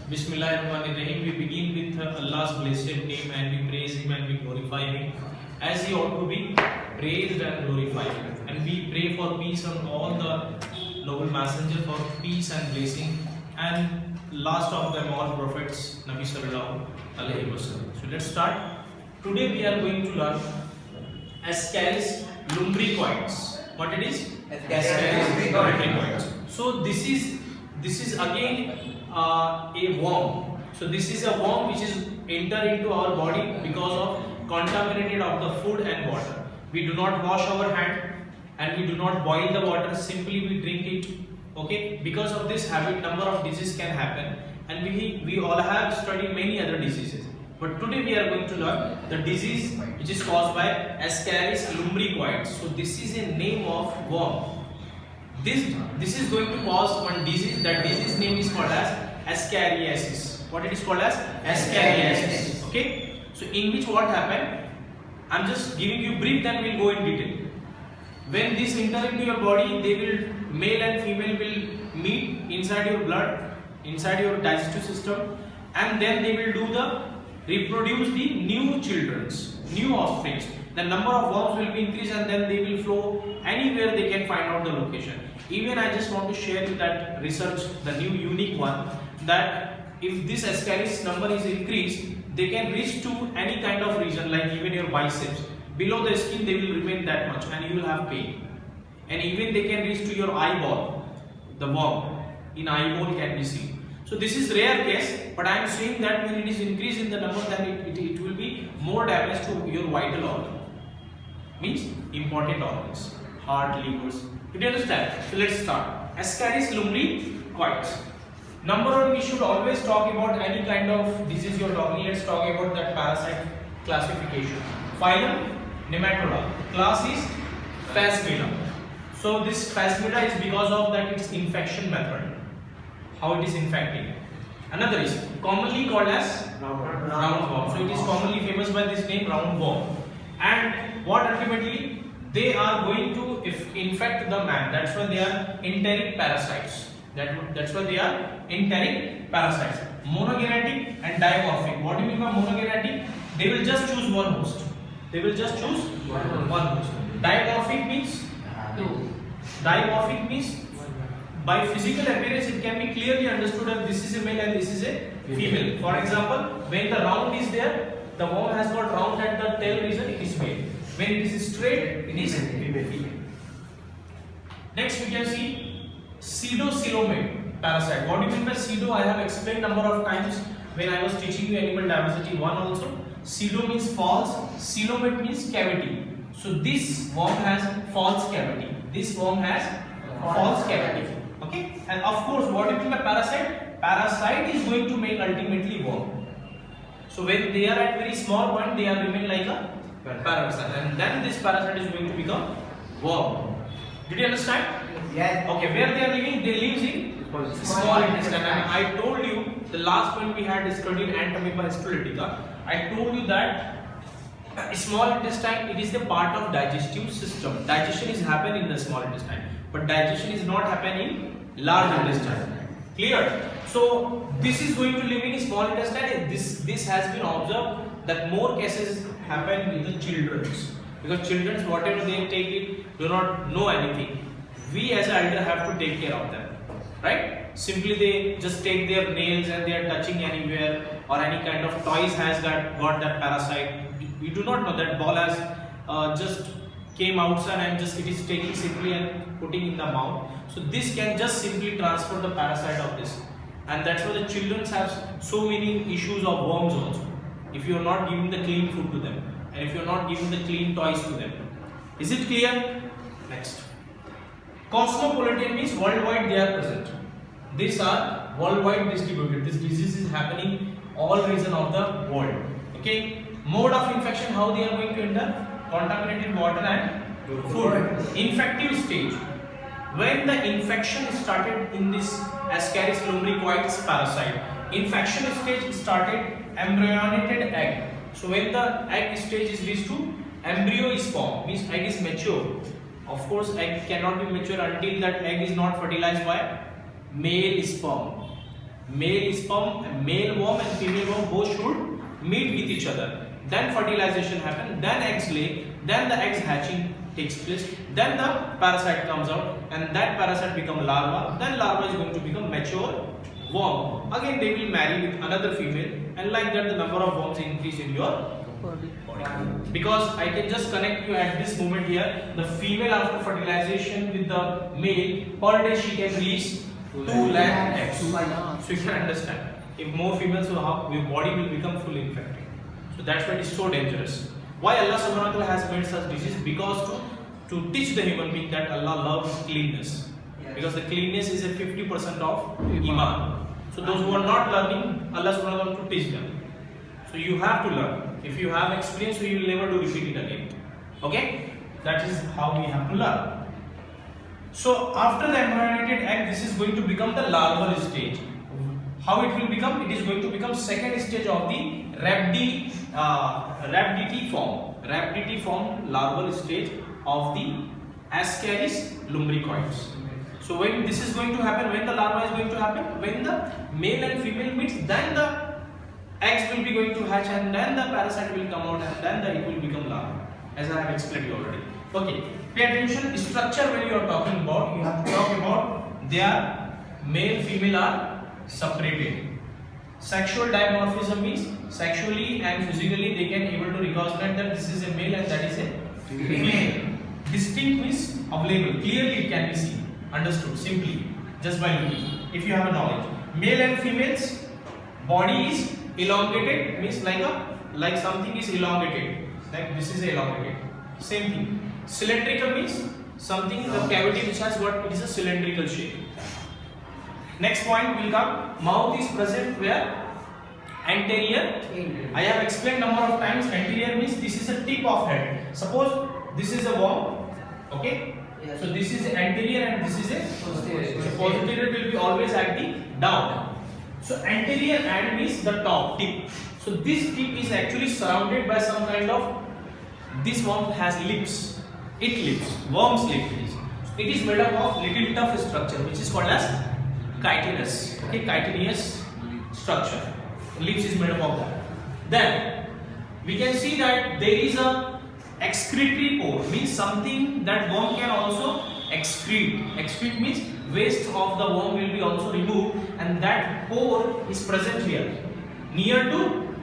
Bismillahirrahmanirrahim. We begin with Allah's blessed name and we praise Him and we glorify Him as He ought to be praised and glorified. And we pray for peace on all the noble messengers, for peace and blessing, and last of them all prophets, Nabi Sallallahu Alaihi Wasallam. So let's start. Today we are going to learn Ascaris lumbricoides. What it is? Ascaris lumbricoides. So this is again a worm. So this is a worm which is enter into our body because of contaminated of the food and water. We do not wash our hand and we do not boil the water. Simply we drink it. Okay. Because of this habit, number of diseases can happen, and we all have studied many other diseases. But today we are going to learn the disease which is caused by Ascaris lumbricoides. So this is a name of worm. This is going to cause one disease. That disease name is called as Ascariasis. What it is called as? Ascariasis. Okay. So in which what happened? I'm just giving you brief, then we'll go in detail. When this enter into your body, they will, male and female will meet inside your blood, inside your digestive system, and then they will do the reproduce the new children's, new offspring. The number of worms will be increased and then they will flow anywhere they can find out the location. Even I just want to share with that research, the new unique one, that if this Ascaris number is increased, they can reach to any kind of region, like even your biceps. Below the skin they will remain that much and you will have pain. And even they can reach to your eyeball. The worm in eyeball can be seen. So this is rare case, but I am saying that when it is increased in the number, then it will be more damage to your vital organ. Means important organs, heart, livers. Did you understand? So let's start. Ascaris lumbricoides. Number one, we should always talk about any kind of disease you're talking. Let's talk about that parasite classification. Phylum, Nematoda. Class is Phasmida. So this Phasmida is because of that its infection method. How it is infecting. Another is commonly called as roundworm. So it is commonly famous by this name, roundworm. And what ultimately they are going to infect the man. That's why they are enteric parasites. That's why they are enteric parasites. Monogenetic and dimorphic. What do you mean by monogenetic? They will just choose one host. They will just choose one host. Dimorphic means two. Dimorphic means by physical appearance it can be clearly understood that this is a male and this is a female. For example, when the round is there, the worm has got round at the tail region, it is male. When it is straight, it is female. Next we can see pseudocoelomate parasite. What do you mean by pseudo? I have explained number of times when I was teaching you animal diversity 1 also. Pseudo means false, coelomate means cavity. So this worm has false cavity. This worm has false cavity. Okay, and of course, what do you mean by parasite? Parasite is going to make ultimately worm. So when they are at very small point, they are remain like a parasite, and then this parasite is going to become worm. Did you understand? Yes. Okay, where they are living? They live in small intestine. And I told you the last point we had studied Entamoeba histolytica. I told you that small intestine, it is the part of digestive system. Digestion is happening in the small intestine, but digestion is not happening in large intestine. Clear? So this is going to live in small intestine. This has been observed that more cases happen with the children, because children, whatever they take it, do not know anything. We as an elder have to take care of them, right? Simply they just take their nails and they are touching anywhere, or any kind of toys has got that parasite. We do not know that ball has just came outside and just it is taking simply and putting in the mouth. So this can just simply transfer the parasite of this, and that's why the children have so many issues of worms also. If you are not giving the clean food to them, and if you are not giving the clean toys to them. Is it clear? Next. Cosmopolitan means worldwide they are present. These are worldwide distributed. This disease is happening all region of the world. Okay. Mode of infection, how they are going to enter? Contaminated water and food. Infective stage. When the infection started in this Ascaris lumbricoides parasite, infection stage started embryonated egg. So when the egg stage is reached to embryo is formed, means egg is mature. Of course, egg cannot be mature until that egg is not fertilized by male sperm. Male sperm, male worm and female worm both should meet with each other. Then fertilization happens, then eggs lay, then the eggs hatching takes place, then the parasite comes out, and that parasite become larva. Then larva is going to become mature worm. Again they will marry with another female, and like that the number of worms increase in your body. Because I can just connect you at this moment here. The female after fertilization with the male, per day she can release 2 lakh eggs. So you can understand. If more females will have, your body will become fully infected. So that's why it is so dangerous. Why Allah subhanahu wa ta'ala has made such disease? Because to teach the human being that Allah loves cleanness. Because the cleanness is a 50% of Iman. So those who are not learning, Allah subhanahu wa ta'ala to teach them. So you have to learn. If you have experience, you will never do repeat it again. Okay? That is how we have to learn. So after the embryonated egg, this is going to become the larval stage. How it will become? It is going to become second stage of the rhabditiform. Rhabditiform larval stage of the Ascaris lumbricoids. So when this is going to happen, when the larva is going to happen, when the male and female meets, then the eggs will be going to hatch, and then the parasite will come out, and then it will become larva, as I have explained you already. Okay, pay attention. Structure when you are talking about, you have to talk about their male female are separated. Sexual dimorphism means sexually and physically they can able to recognize that this is a male and that is a female. Distinct means available, clearly it can be seen, understood simply just by looking. If you have a knowledge, male and females body is elongated, means like something is elongated, like this is elongated. Same thing. Cylindrical means something, the cavity which has what, it is a cylindrical shape. Next point will come, mouth is present where? Anterior. I have explained number of times. Anterior means this is a tip of head. Suppose this is a worm, okay? Yes. So this is anterior and this is a posterior. So posterior will be always at the down. So anterior end means the top tip. So this tip is actually surrounded by some kind of, this worm has lips. It lips. Worm's lip is. It is made up of little tough structure which is called as chitinous. Okay, chitinous structure. Lips is made up of that. Then we can see that there is a excretory pore, means something that worm can also excrete. Excrete means waste of the worm will be also removed, and that pore is present here near to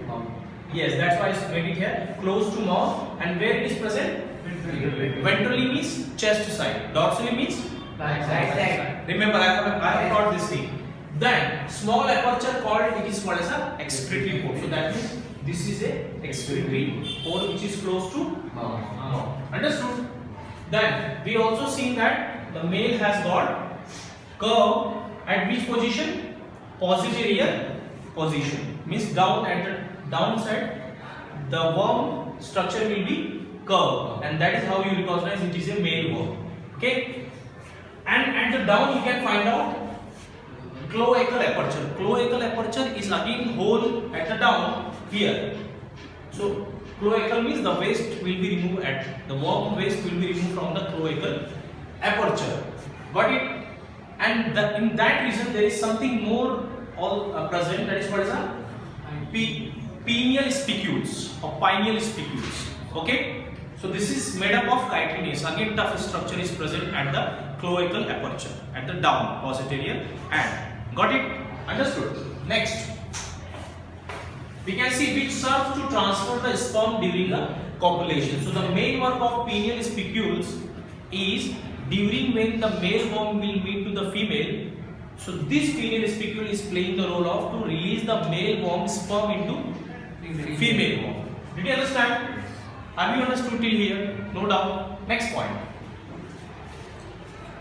mouth. Yes, that's why I made it here close to mouth. And where it is present? Ventrally means chest side. Dorsally means back side. Remember, I have taught this thing. Then small aperture called, it is called as a excretory pore. So that means this is a excretory pore which is close to mouth. Understood? Then we also seen that the male has got curve at which position? Posterior position. Means down at the downside, the worm structure will be curved, and that is how you recognize it is a male worm. Okay? And at the down you can find out cloacal aperture. Cloacal aperture is again hole at the down here. So cloacal means the waste will be removed at the worm waste will be removed from the cloacal aperture. But it, and in that region there is something more present, that is what is a pineal spicules or pineal spicules. Okay, so this is made up of chitinous. Again, tough structure is present at the cloacal aperture at the down posterior end. Got it? Understood? Next, we can see which serves to transfer the sperm during a copulation. So the main work of pineal spicules is during when the male worm will meet to the female. So this pineal spicule is playing the role of to release the male worm sperm into female worm. Did you understand? Have you understood till here? No doubt. Next point.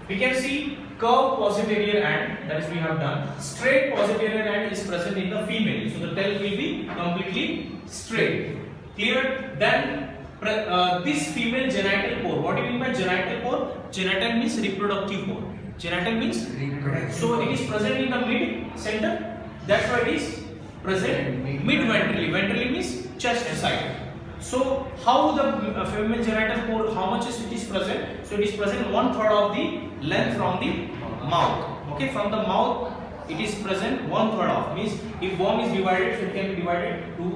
We can see curved posterior end, that is we have done. Straight posterior end is present in the female. So the tail will be completely straight. Clear? Then this female genital pore. What do you mean by genital pore? Genital means reproductive pore. Genital means reproductive. So it is present in the mid center. That's why it is present mid ventrally. Ventrally means chest side. So how the female genital pore, how much is it is present? So it is present 1/3 of the length from the mouth. Okay, from the mouth it is present 1/3 of, means if worm is divided, so it can be divided 2,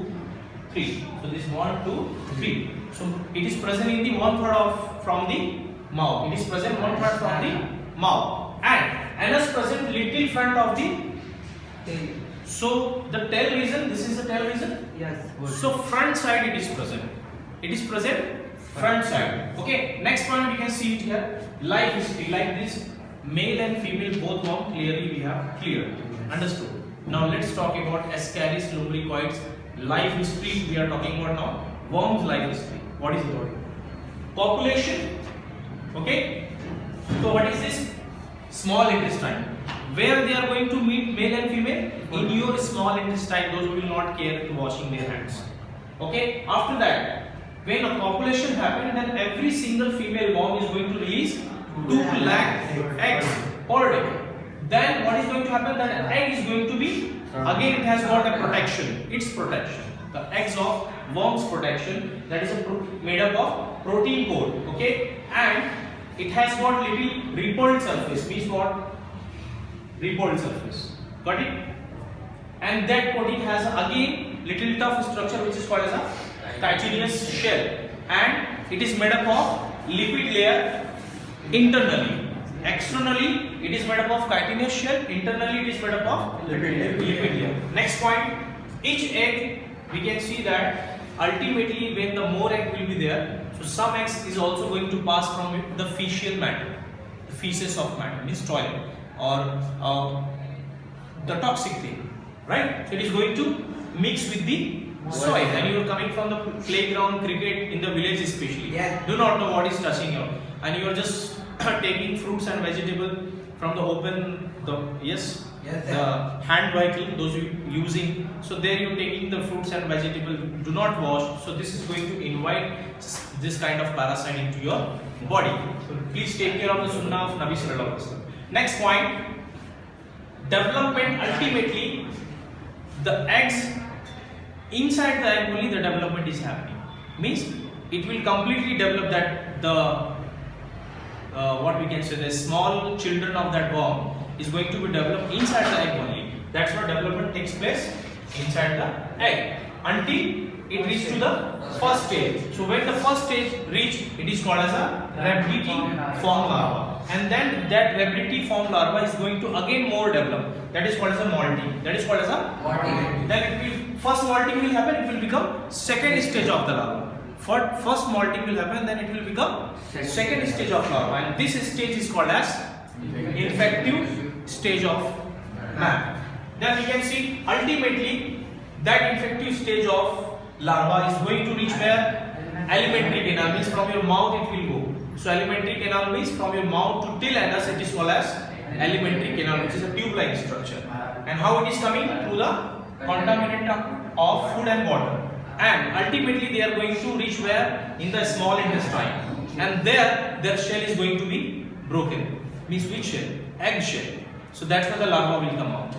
3. So this 1, 2, 3. So it is present in the 1/3 of from the mouth. It is present 1/3 from the mouth, and anus present little front of the tail. So the tail region, this is the tail region. Yes. So front side it is present. It is present front side. Okay. Next point we can see it here. Life history, like this, male and female both worm clearly we have cleared. Understood. Now let's talk about Ascaris lumbricoids life history. We are talking about now worms life history. What is it? Population. Okay. So what is this? Small intestine. Where they are going to meet male and female? In your small intestine. Those who will not care to washing their hands. Okay. After that, when a copulation happens, then every single female worm is going to release 2 lakh eggs per day. Then what is going to happen? That egg is going to be, again it has got a protection. Its protection. The eggs of worms protection, that is made up of protein core. Okay. And it has got little repelled surface. Means what? Repelled surface. Got it? And that coating has again little tough structure which is called as a chitinous shell, and it is made up of lipid layer internally. Externally it is made up of chitinous shell, internally it is made up of lipid layer. Next point, each egg we can see that ultimately when the more egg will be there, so some eggs is also going to pass from the fecal matter, the feces of matter, means toilet, or the toxic thing, right? So it is going to mix with the soil, and you are coming from the playground, cricket in the village especially. Yeah. Do not know what is touching you, and you are just taking fruits and vegetables from the open, the hand vehicle, those using. So there you are taking the fruits and vegetables, do not wash. So this is going to invite this kind of parasite into your body. So please take care of the sunnah of Nabi Sallallahu Alaihi Wasallam. Next point, development. Ultimately, the eggs, inside the egg only the development is happening. Means it will completely develop that the what we can say, the small children of that worm is going to be developed inside the egg only. That's why development takes place inside the egg until it reaches to the first stage. So when the first stage reach, it is called as a rebritiform larva, and then that rebritiform larva is going to again more develop. That is called as a molting. That is called as a molting. Then it will, first molting will happen, it will become second stage of the larva. First molting will happen, then it will become second stage of larva, and this stage is called as infective stage of man. Then we can see ultimately that infective stage of larva is going to reach where? Alimentary canal, means from your mouth it will go. So alimentary canal means from your mouth to till anus, it is called as alimentary canal, which is a tube-like structure. And how it is coming? Through the contaminant of food and water. And ultimately they are going to reach where? In the small intestine. And there their shell is going to be broken. Means which shell? Egg shell. So that's where the larva will come out.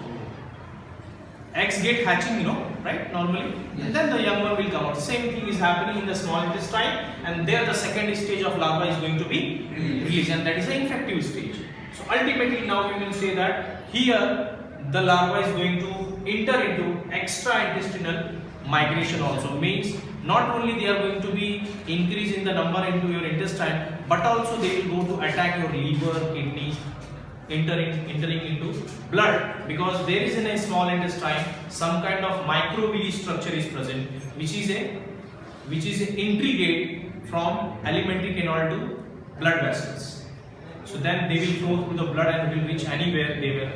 Eggs get hatching, you know, right? Normally. Yes. And then the young one will come out. Same thing is happening in the small intestine, and there the second stage of larva is going to be released, and that is the infective stage. So ultimately now we will say that here the larva is going to enter into extra-intestinal migration also. Means not only they are going to be increase in the number into your intestine, but also they will go to attack your liver, kidneys, entering into blood, because there is in a small intestine some kind of microvilli structure is present, which is an entry gate from alimentary canal to blood vessels. So then they will flow through the blood and will reach anywhere they were.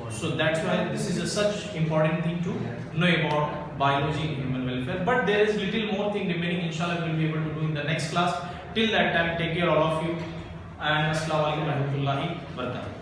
So that's why this is a such important thing to know about biology in human welfare. But there is little more thing remaining. Inshallah, we will be able to do in the next class. Till that time, take care all of you, and Assalamu alaikum warahmatullahi wabarakatuh.